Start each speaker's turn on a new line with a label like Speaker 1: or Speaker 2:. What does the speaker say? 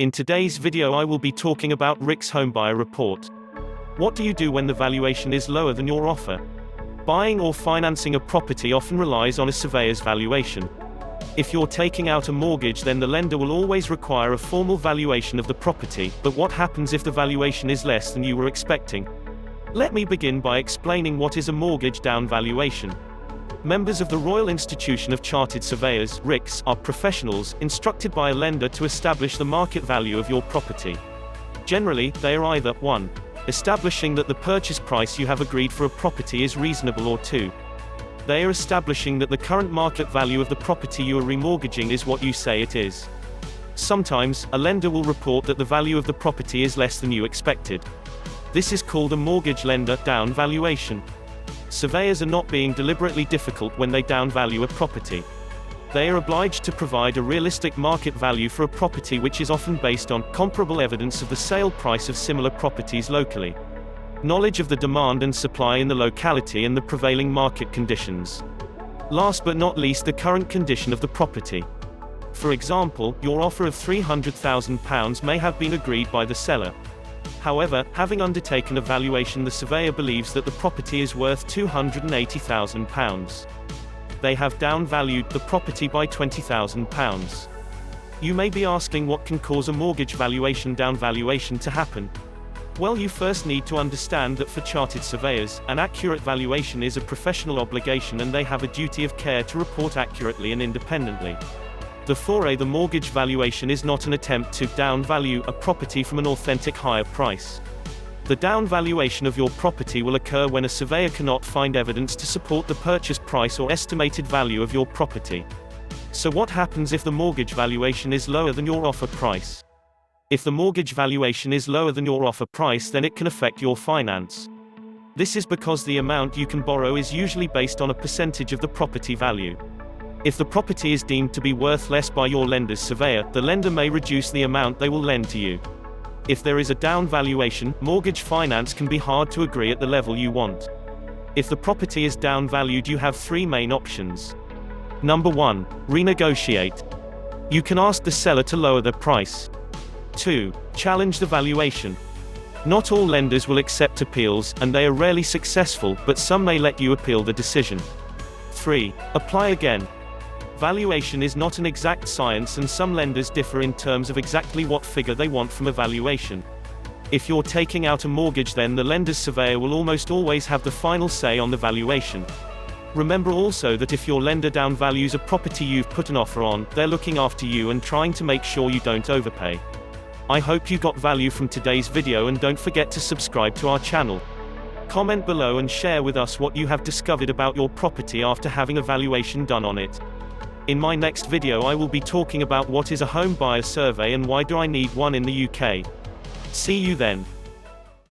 Speaker 1: In today's video I will be talking about RICS Homebuyer Report. What do you do when the valuation is lower than your offer? Buying or financing a property often relies on a surveyor's valuation. If you're taking out a mortgage, then the lender will always require a formal valuation of the property, but what happens if the valuation is less than you were expecting? Let me begin by explaining what is a mortgage down valuation. Members of the Royal Institution of Chartered Surveyors (RICS) are professionals, instructed by a lender to establish the market value of your property. Generally, they are either 1. Establishing that the purchase price you have agreed for a property is reasonable, or 2. They are establishing that the current market value of the property you are remortgaging is what you say it is. Sometimes, a lender will report that the value of the property is less than you expected. This is called a mortgage lender down valuation. Surveyors are not being deliberately difficult when they downvalue a property. They are obliged to provide a realistic market value for a property, which is often based on comparable evidence of the sale price of similar properties locally, knowledge of the demand and supply in the locality and the prevailing market conditions. Last but not least, the current condition of the property. For example, your offer of £300,000 may have been agreed by the seller. However, having undertaken a valuation, the surveyor believes that the property is worth £280,000. They have downvalued the property by £20,000. You may be asking, what can cause a mortgage valuation downvaluation to happen? Well, you first need to understand that for chartered surveyors, an accurate valuation is a professional obligation, and they have a duty of care to report accurately and independently. Therefore, the mortgage valuation is not an attempt to downvalue a property from an authentic higher price. The down valuation of your property will occur when a surveyor cannot find evidence to support the purchase price or estimated value of your property. So what happens if the mortgage valuation is lower than your offer price? If the mortgage valuation is lower than your offer price, then it can affect your finance. This is because the amount you can borrow is usually based on a percentage of the property value. If the property is deemed to be worth less by your lender's surveyor, the lender may reduce the amount they will lend to you. If there is a down valuation, mortgage finance can be hard to agree at the level you want. If the property is down valued, you have 3 main options. Number 1. Renegotiate. You can ask the seller to lower their price. 2. Challenge the valuation. Not all lenders will accept appeals, and they are rarely successful, but some may let you appeal the decision. 3. Apply again. Valuation is not an exact science, and some lenders differ in terms of exactly what figure they want from a valuation. If you're taking out a mortgage, then the lender's surveyor will almost always have the final say on the valuation. Remember also that if your lender downvalues a property you've put an offer on, they're looking after you and trying to make sure you don't overpay. I hope you got value from today's video, and don't forget to subscribe to our channel. Comment below and share with us what you have discovered about your property after having a valuation done on it. In my next video I will be talking about what is a home buyer survey and why do I need one in the UK. See you then.